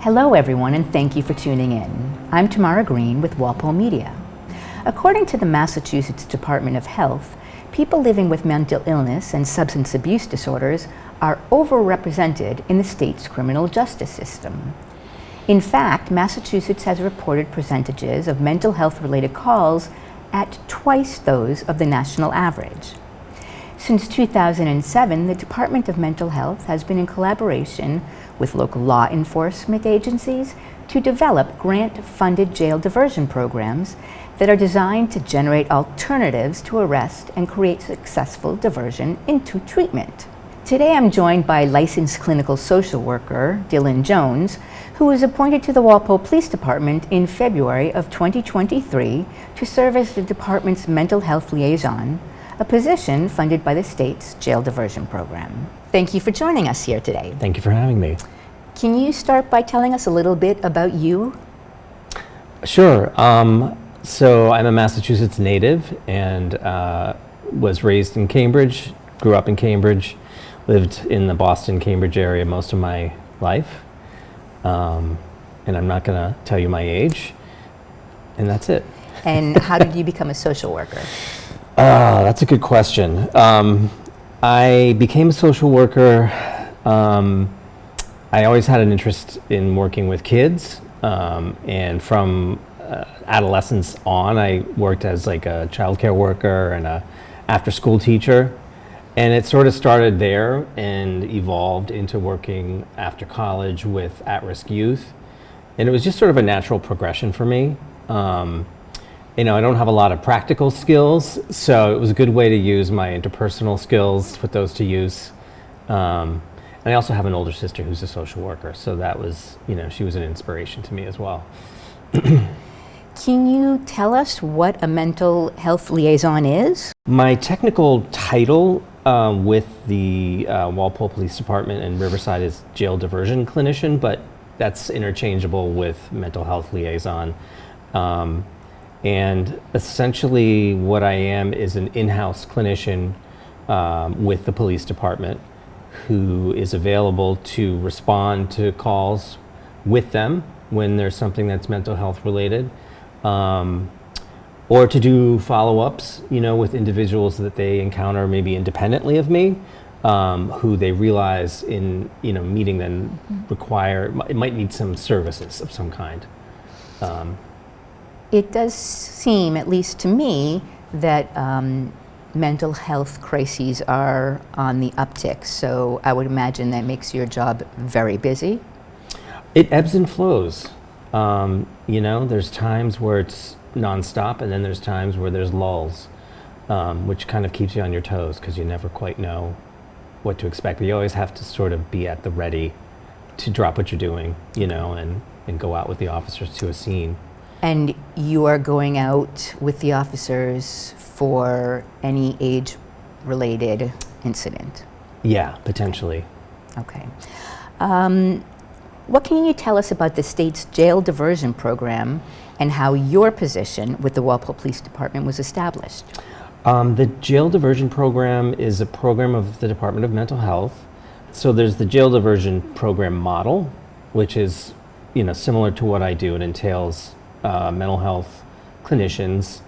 Hello everyone, and thank you for tuning in. I'm Tamara Green with Walpole Media. According to the Massachusetts Department of Health, people living with mental illness and substance abuse disorders are overrepresented in the state's criminal justice system. In fact, Massachusetts has reported percentages of mental health-related calls at twice those of the national average. Since 2007, the Department of Mental Health has been in collaboration with local law enforcement agencies to develop grant-funded jail diversion programs that are designed to generate alternatives to arrest and create successful diversion into treatment. Today I'm joined by licensed clinical social worker Dylan Jones, who was appointed to the Walpole Police Department in February of 2023 to serve as the department's mental health liaison, a position funded by the state's jail diversion program. Thank you for joining us here today. Thank you for having me. Can you start by telling us a little bit about you? Sure. So I'm a Massachusetts native and was raised in Cambridge, grew up in Cambridge, lived in the Boston-Cambridge area most of my life. And I'm not going to tell you my age, and that's it. And how did you become a social worker? That's a good question. I became a social worker. I always had an interest in working with kids, and from adolescence on, I worked as like a childcare worker and a after-school teacher, and it sort of started there and evolved into working after college with at-risk youth, and it was just sort of a natural progression for me. I don't have a lot of practical skills, so it was a good way to use my interpersonal skills, put those to use. And I also have an older sister who's a social worker, so that was, she was an inspiration to me as well. Can you tell us what a mental health liaison is? My technical title with the Walpole Police Department in Riverside is jail diversion clinician, but that's interchangeable with mental health liaison. And essentially what I am is an in-house clinician with the police department who is available to respond to calls with them when there's something that's mental health related, or to do follow-ups, with individuals that they encounter maybe independently of me, who they realize in, meeting them it might need some services of some kind. It does seem, at least to me, that mental health crises are on the uptick, so I would imagine that makes your job very busy. It ebbs and flows. There's times where it's nonstop, and then there's times where there's lulls, which kind of keeps you on your toes because you never quite know what to expect. But you always have to sort of be at the ready to drop what you're doing, and go out with the officers to a scene. And you are going out with the officers for any age-related incident? Yeah, potentially. Okay. What can you tell us about the state's jail diversion program and how your position with the Walpole Police Department was established? The jail diversion program is a program of the Department of Mental Health. So there's the jail diversion program model, which is, similar to what I do. It entails mental health clinicians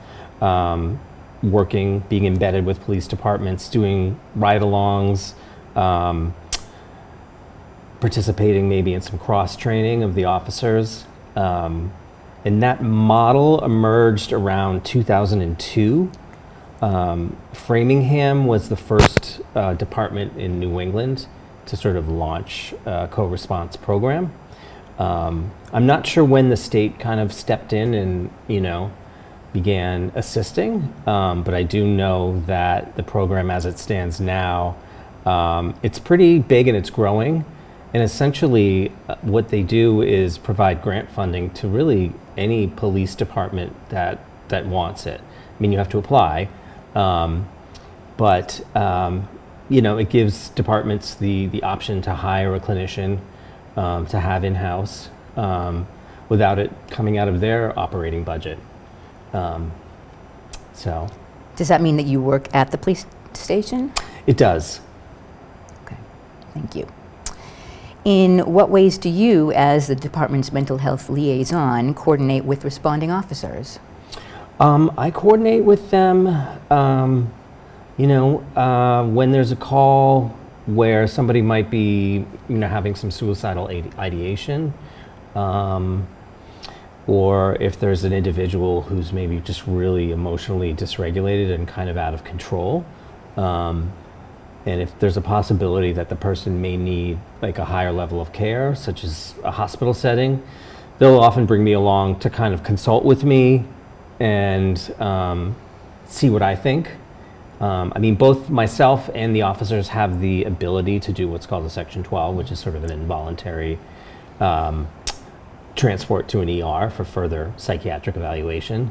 being embedded with police departments, doing ride-alongs, participating maybe in some cross-training of the officers. And that model emerged around 2002. Framingham was the first department in New England to sort of launch a co-response program. I'm not sure when the state kind of stepped in and, began assisting, but I do know that the program as it stands now, it's pretty big and it's growing. And essentially what they do is provide grant funding to really any police department that wants it. I mean, you have to apply, but it gives departments the option to hire a clinician to have in-house without it coming out of their operating budget. So. Does that mean that you work at the police station? It does. Okay, thank you. In what ways do you, as the department's mental health liaison, coordinate with responding officers? I coordinate with them, when there's a call where somebody might be, having some suicidal ideation, or if there's an individual who's maybe just really emotionally dysregulated and kind of out of control. And if there's a possibility that the person may need like a higher level of care, such as a hospital setting, they'll often bring me along to kind of consult with me and see what I think. Both myself and the officers have the ability to do what's called a Section 12, which is sort of an involuntary transport to an ER for further psychiatric evaluation.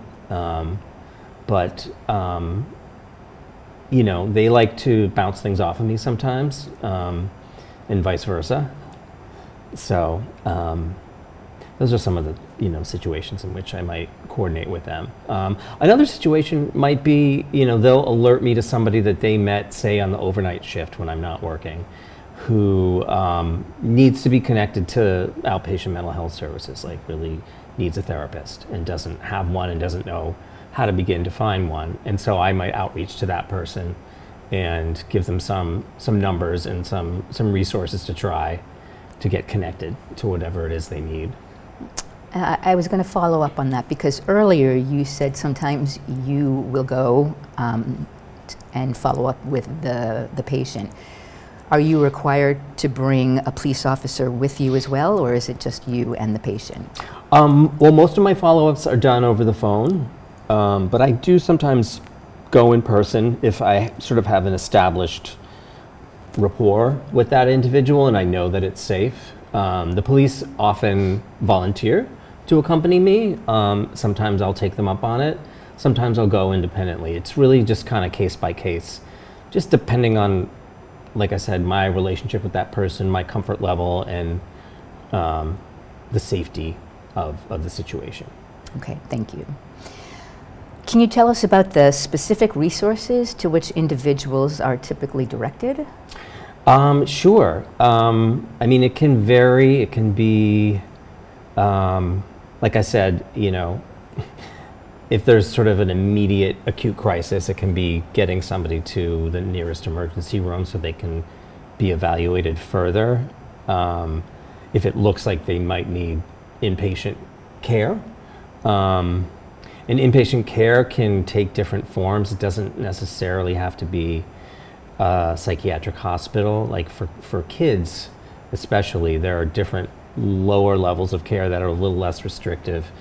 They like to bounce things off of me sometimes, and vice versa. So those are some of the situations in which I might coordinate with them. Another situation might be they'll alert me to somebody that they met, say, on the overnight shift when I'm not working, who needs to be connected to outpatient mental health services, like really needs a therapist and doesn't have one and doesn't know how to begin to find one. And so I might outreach to that person and give them some numbers and some resources to try to get connected to whatever it is they need. I was going to follow up on that because earlier you said sometimes you will go and follow up with the patient. Are you required to bring a police officer with you as well, or is it just you and the patient? Well, most of my follow-ups are done over the phone, but I do sometimes go in person if I sort of have an established rapport with that individual and I know that it's safe. The police often volunteer to accompany me. Sometimes I'll take them up on it. Sometimes I'll go independently. It's really just kind of case by case, just depending on, like I said, my relationship with that person, my comfort level, and the safety of the situation. Okay, thank you. Can you tell us about the specific resources to which individuals are typically directed? Sure. It can vary. It can be, like I said, if there's sort of an immediate acute crisis, it can be getting somebody to the nearest emergency room so they can be evaluated further. If it looks like they might need inpatient care. And inpatient care can take different forms. It doesn't necessarily have to be a psychiatric hospital. Like for kids especially, there are different lower levels of care that are a little less restrictive,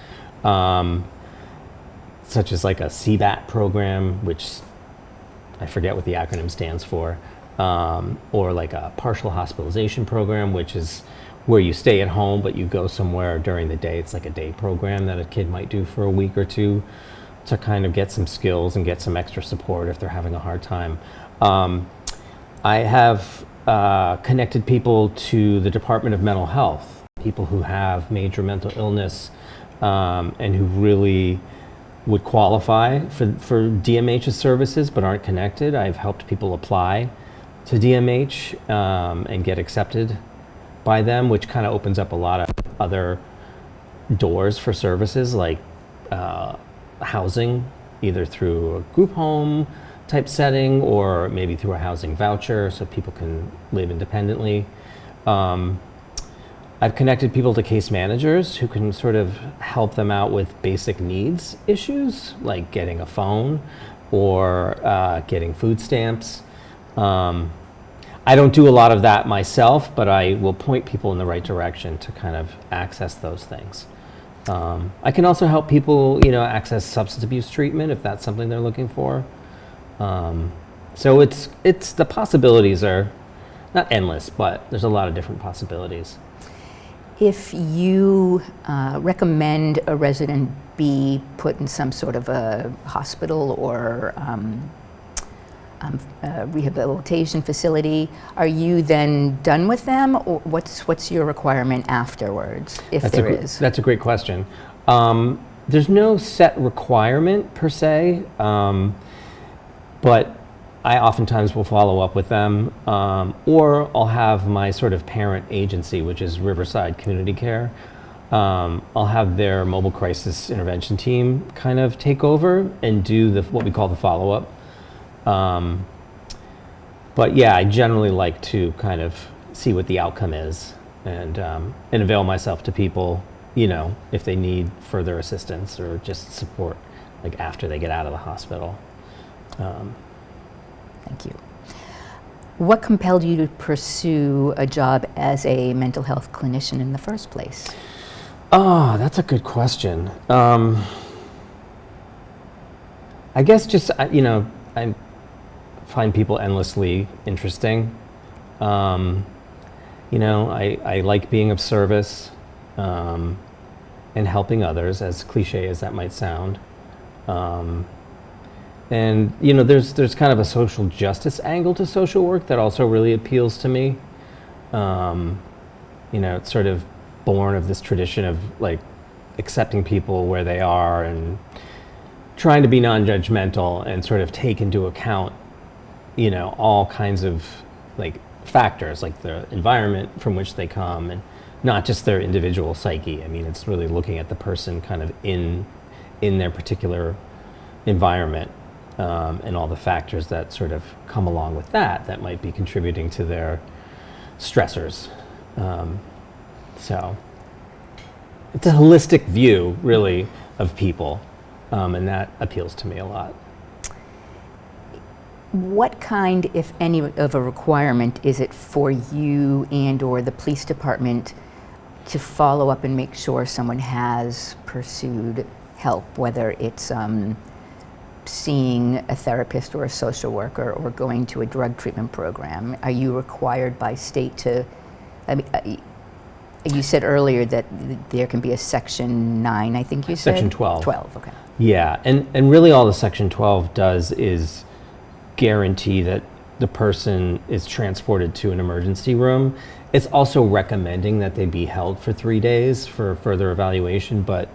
such as like a CBAT program, which I forget what the acronym stands for, or like a partial hospitalization program, which is where you stay at home but you go somewhere during the day. It's like a day program that a kid might do for a week or two to kind of get some skills and get some extra support if they're having a hard time. I have connected people to the Department of Mental Health, people who have major mental illness and who really would qualify for DMH's services but aren't connected. I've helped people apply to DMH and get accepted by them, which kind of opens up a lot of other doors for services like housing, either through a group home type setting or maybe through a housing voucher so people can live independently. I've connected people to case managers who can sort of help them out with basic needs issues like getting a phone or getting food stamps. I don't do a lot of that myself, but I will point people in the right direction to kind of access those things. I can also help people, access substance abuse treatment if that's something they're looking for. So it's the possibilities are not endless, but there's a lot of different possibilities. If you recommend a resident be put in some sort of a hospital or rehabilitation facility, are you then done with them, or what's your requirement afterwards, if there is? That's a great question. There's no set requirement per se, but I oftentimes will follow up with them, or I'll have my sort of parent agency, which is Riverside Community Care. I'll have their mobile crisis intervention team kind of take over and do what we call the follow-up. But yeah, I generally like to kind of see what the outcome is and avail myself to people, if they need further assistance or just support, like after they get out of the hospital. Thank you. What compelled you to pursue a job as a mental health clinician in the first place? Oh, that's a good question. I guess just, I find people endlessly interesting. I like being of service and helping others, as cliche as that might sound. And there's kind of a social justice angle to social work that also really appeals to me. It's sort of born of this tradition of like accepting people where they are and trying to be non-judgmental and sort of take into account, all kinds of like factors, like the environment from which they come and not just their individual psyche. I mean, it's really looking at the person kind of in their particular environment. And all the factors that sort of come along with that might be contributing to their stressors. So it's a holistic view, really, of people, and that appeals to me a lot. What kind, if any, of a requirement is it for you and or the police department to follow up and make sure someone has pursued help, whether it's seeing a therapist or a social worker or going to a drug treatment program? Are you required by state to, you said earlier that there can be a Section 9, I think you said? Section 12. 12, okay. Yeah, and really all the Section 12 does is guarantee that the person is transported to an emergency room. It's also recommending that they be held for 3 days for further evaluation, but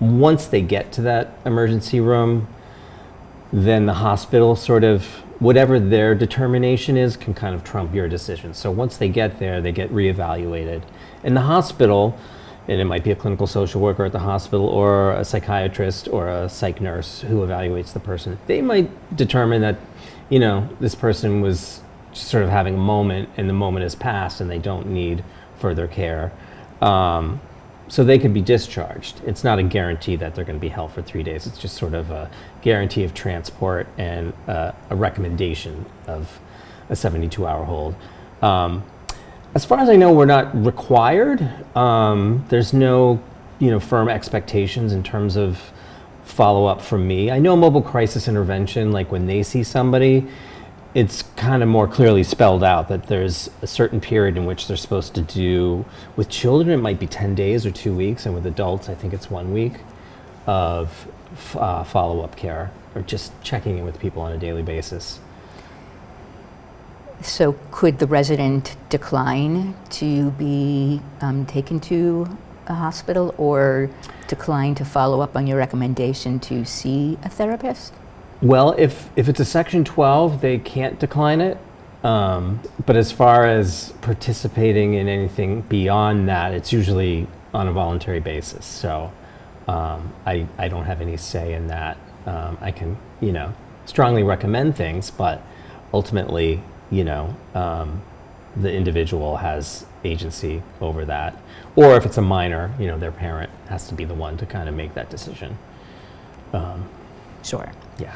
once they get to that emergency room, then the hospital sort of, whatever their determination is, can kind of trump your decision. So once they get there, they get reevaluated. In the hospital, and it might be a clinical social worker at the hospital or a psychiatrist or a psych nurse who evaluates the person, they might determine that, this person was just sort of having a moment and the moment has passed and they don't need further care. So they could be discharged. It's not a guarantee that they're going to be held for 3 days. It's just sort of a guarantee of transport and a recommendation of a 72-hour hold. As far as I know, we're not required. There's no, firm expectations in terms of follow-up from me. I know mobile crisis intervention, like when they see somebody, it's kind of more clearly spelled out that there's a certain period in which they're supposed to do. With children, it might be 10 days or 2 weeks, and with adults, I think it's 1 week of follow-up care, or just checking in with people on a daily basis. So could the resident decline to be taken to a hospital or decline to follow up on your recommendation to see a therapist? Well, if it's a Section 12, they can't decline it. But as far as participating in anything beyond that, it's usually on a voluntary basis. So I don't have any say in that. I can, strongly recommend things, but ultimately, the individual has agency over that. Or if it's a minor, their parent has to be the one to kind of make that decision. Sure. Yeah.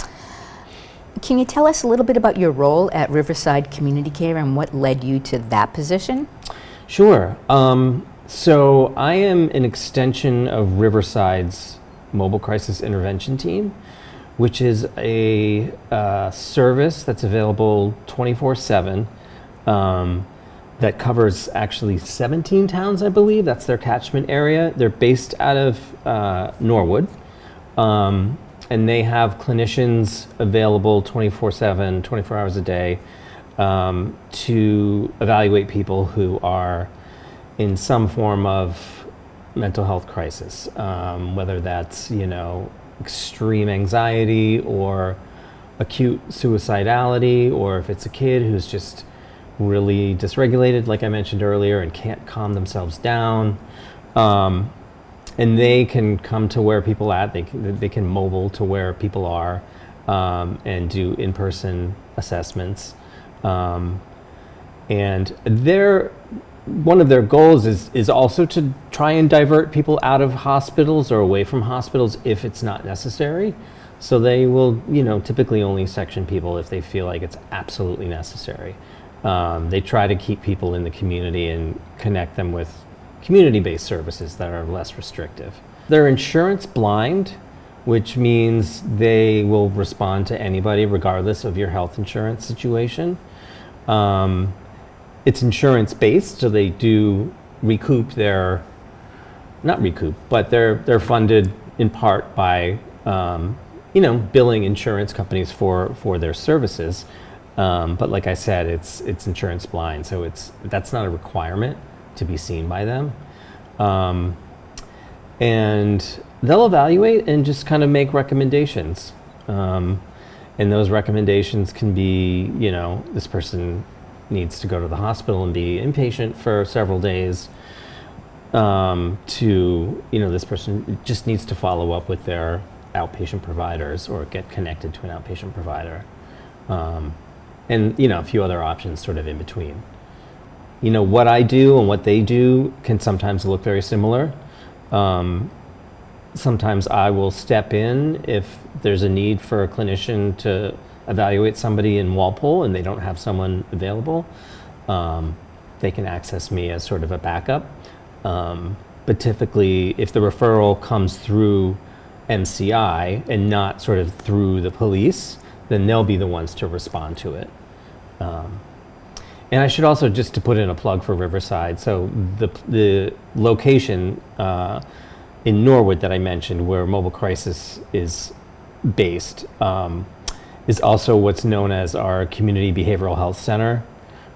Can you tell us a little bit about your role at Riverside Community Care and what led you to that position? Sure. So I am an extension of Riverside's Mobile Crisis Intervention Team, which is a service that's available 24/7 that covers actually 17 towns, I believe. That's their catchment area. They're based out of Norwood. And they have clinicians available 24/7, 24 hours a day, to evaluate people who are in some form of mental health crisis, whether that's, extreme anxiety or acute suicidality, or if it's a kid who's just really dysregulated, like I mentioned earlier, and can't calm themselves down. And they can come to where people are at. They can mobile to where people are, and do in-person assessments. And one of their goals is also to try and divert people out of hospitals or away from hospitals if it's not necessary. So they will, typically only section people if they feel like it's absolutely necessary. They try to keep people in the community and connect them with community-based services that are less restrictive. They're insurance blind, which means they will respond to anybody regardless of your health insurance situation. It's insurance-based, so they do recoup but they're funded in part by billing insurance companies for their services. But like I said, it's insurance blind, so that's not a requirement to be seen by them. And they'll evaluate and just kind of make recommendations. And those recommendations can be, this person needs to go to the hospital and be inpatient for several days, to, this person just needs to follow up with their outpatient providers or get connected to an outpatient provider. And, a few other options sort of in between. What I do and what they do can sometimes look very similar. Sometimes I will step in if there's a need for a clinician to evaluate somebody in Walpole and they don't have someone available. They can access me as sort of a backup. But typically, if the referral comes through MCI and not sort of through the police, then they'll be the ones to respond to it. And I should also, just to put in a plug for Riverside, so the location in Norwood that I mentioned, where Mobile Crisis is based, is also what's known as our Community Behavioral Health Center,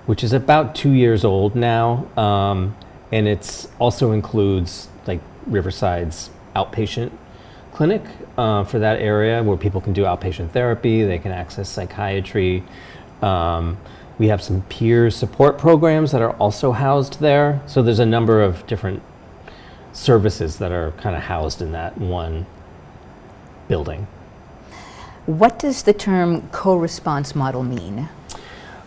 which is about 2 years old now, and it's also includes like Riverside's outpatient clinic for that area, where people can do outpatient therapy, they can access psychiatry. We have some peer support programs that are also housed there. So there's a number of different services that are kind of housed in that one building. What does the term co-response model mean?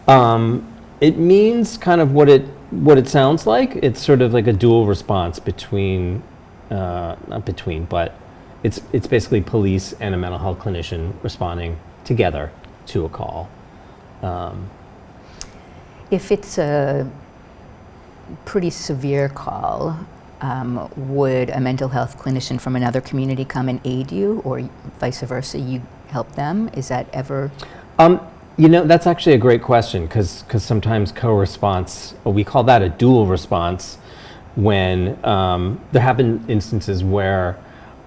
It means kind of what it sounds like. It's sort of like a dual response between, not between, but it's basically police and a mental health clinician responding together to a call. If it's a pretty severe call, would a mental health clinician from another community come and aid you, or vice versa, you help them? Is that ever? That's actually a great question, because sometimes co-response, we call that a dual response, when there have been instances where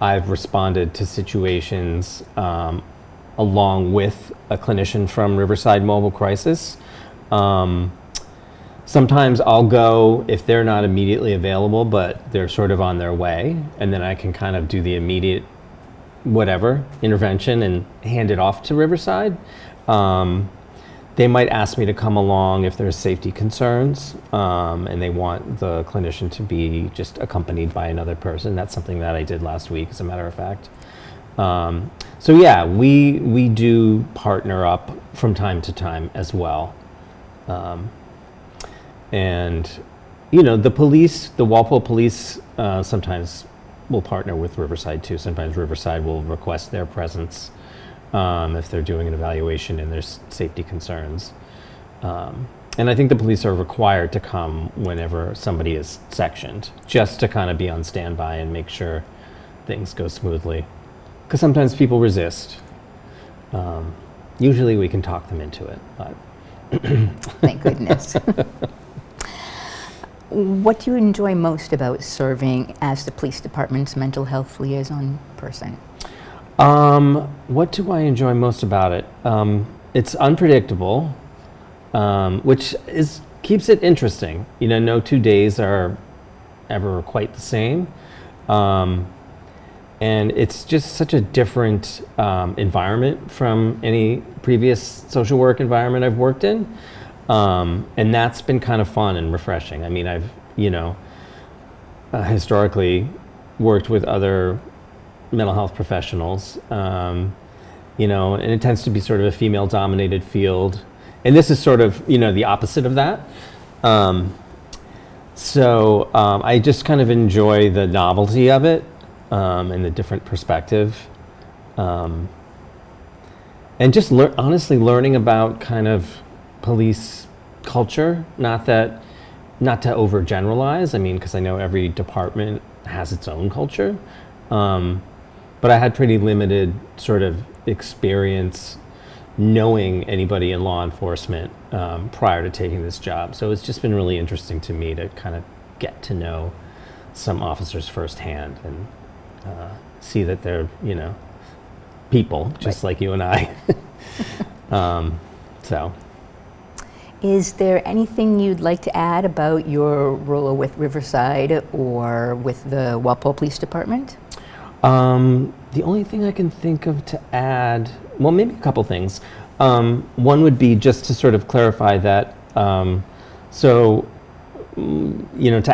I've responded to situations along with a clinician from Riverside Mobile Crisis. Sometimes I'll go if they're not immediately available, but they're sort of on their way, and then I can kind of do the immediate intervention and hand it off to Riverside. They might ask me to come along if there's safety concerns, and they want the clinician to be just accompanied by another person. That's something that I did last week, as a matter of fact. So yeah, we do partner up from time to time as well. And the police, the Walpole police, sometimes will partner with Riverside too. Sometimes Riverside will request their presence if they're doing an evaluation and there's safety concerns. And I think the police are required to come whenever somebody is sectioned, just to kind of be on standby and make sure things go smoothly. Because sometimes people resist. Usually we can talk them into it, but thank goodness. What do you enjoy most about serving as the police department's mental health liaison person? What do I enjoy most about it? It's unpredictable, which keeps it interesting. No 2 days are ever quite the same. And it's just such a different environment from any previous social work environment I've worked in. And that's been kind of fun and refreshing. I mean, I've, historically worked with other mental health professionals, and it tends to be sort of a female-dominated field. And this is sort of, the opposite of that. So I just kind of enjoy the novelty of it, and the different perspective. And just honestly learning about kind of police culture, not to overgeneralize, I mean, because I know every department has its own culture. But I had pretty limited sort of experience knowing anybody in law enforcement prior to taking this job. So it's just been really interesting to me to kind of get to know some officers firsthand and see that they're, people just like you and I. So. Is there anything you'd like to add about your role with Riverside or with the Walpole Police Department? The only thing I can think of to add, well, maybe a couple things. One would be just to sort of clarify that, to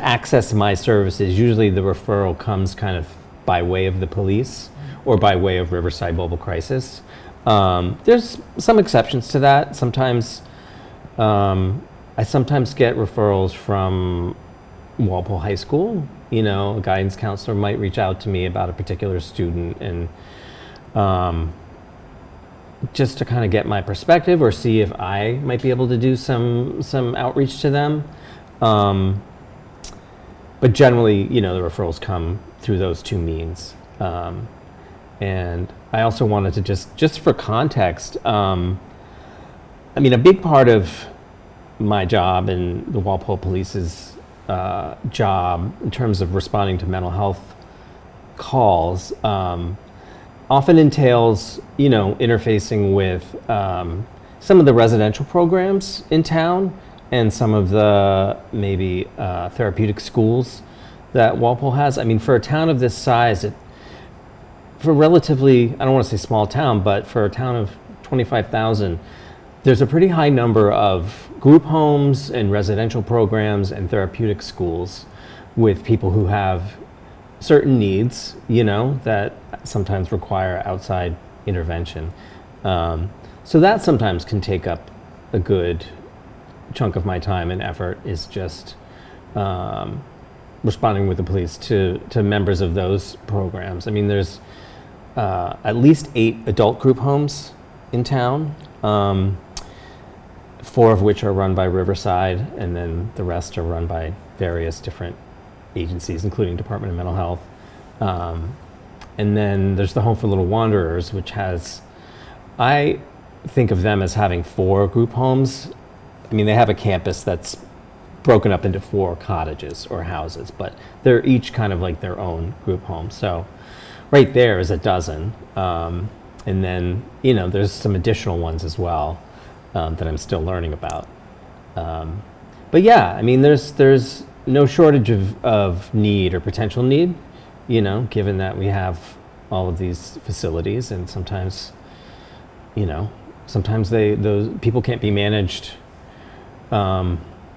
access my services, usually the referral comes kind of by way of the police or by way of Riverside Mobile Crisis. There's some exceptions to that. Sometimes, I sometimes get referrals from Walpole High School. A guidance counselor might reach out to me about a particular student, and just to kind of get my perspective or see if I might be able to do some outreach to them. But generally, the referrals come through those two means. And I also wanted to just for context, a big part of my job and the Walpole Police's job in terms of responding to mental health calls often entails, interfacing with some of the residential programs in town and some of the maybe therapeutic schools that Walpole has. I mean, for a town of this size, for relatively, I don't want to say small town, but for a town of 25,000, there's a pretty high number of group homes and residential programs and therapeutic schools with people who have certain needs, that sometimes require outside intervention. So that sometimes can take up a good chunk of my time and effort, is just responding with the police to members of those programs. I mean, there's at least 8 adult group homes in town. 4 of which are run by Riverside, and then the rest are run by various different agencies, including Department of Mental Health. And then there's the Home for Little Wanderers, which I think of them as having 4 group homes. I mean, they have a campus that's broken up into 4 cottages or houses, but they're each kind of like their own group home. So right there is a dozen. And then, there's some additional ones as well. That I'm still learning about. But yeah, I mean, there's no shortage of need or potential need, given that we have all of these facilities, and sometimes, those people can't be managed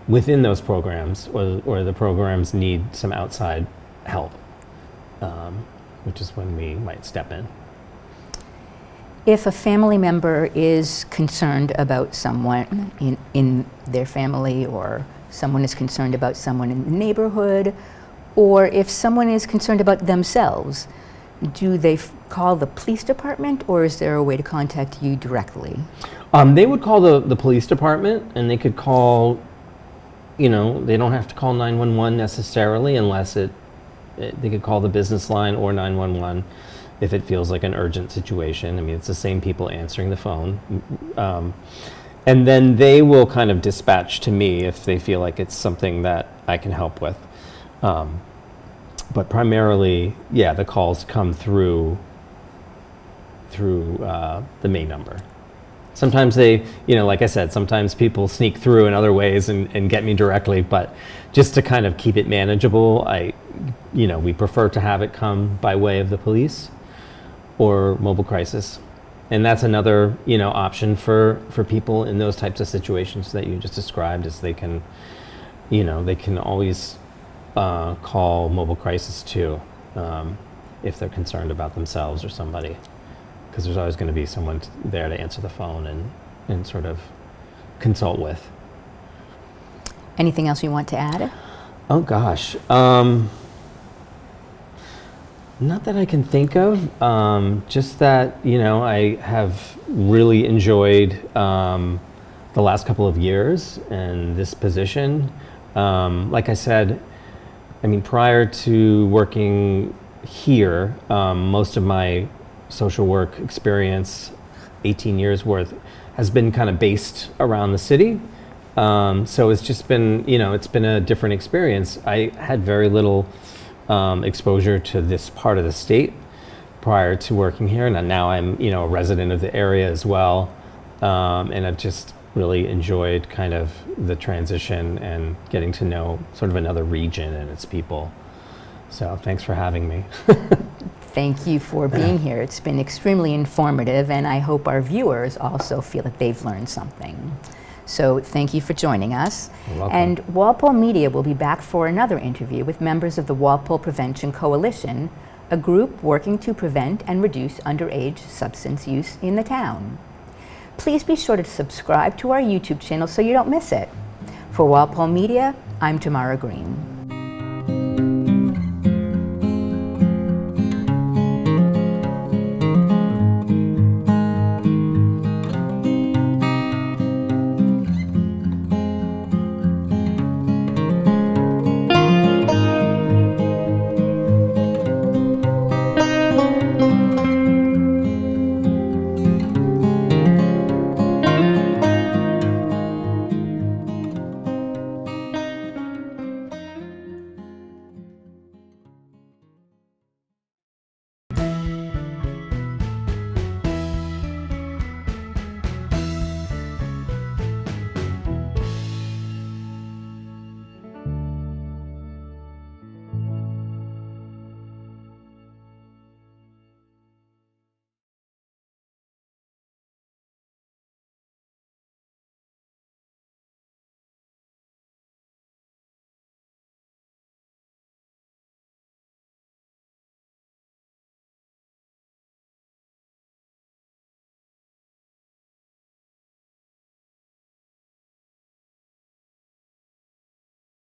within those programs, or the programs need some outside help, which is when we might step in. If a family member is concerned about someone in their family, or someone is concerned about someone in the neighborhood, or if someone is concerned about themselves, do they call the police department, or is there a way to contact you directly? They would call the police department, and they could call, they don't have to call 911 necessarily, unless they could call the business line or 911. If it feels like an urgent situation. I mean, it's the same people answering the phone. And then they will kind of dispatch to me if they feel like it's something that I can help with. But primarily, the calls come through the main number. Sometimes they, like I said, sometimes people sneak through in other ways and get me directly, but just to kind of keep it manageable, we prefer to have it come by way of the police or mobile crisis. And that's another, option for people in those types of situations that you just described, is they can always call mobile crisis too, if they're concerned about themselves or somebody. Because there's always going to be someone there to answer the phone and sort of consult with. Anything else you want to add? Oh gosh, not that I can think of. Just that I have really enjoyed the last couple of years and this position. Like I said, prior to working here, most of my social work experience, 18 years worth, has been kind of based around the city. So it's just been, it's been a different experience. I had very little exposure to this part of the state prior to working here, and now I'm, a resident of the area as well. And I've just really enjoyed kind of the transition and getting to know sort of another region and its people. So thanks for having me. Thank you for being here. It's been extremely informative, and I hope our viewers also feel that they've learned something. So thank you for joining us. You're welcome. And Walpole Media will be back for another interview with members of the Walpole Prevention Coalition, a group working to prevent and reduce underage substance use in the town. Please be sure to subscribe to our YouTube channel so you don't miss it. For Walpole Media, I'm Tamara Green.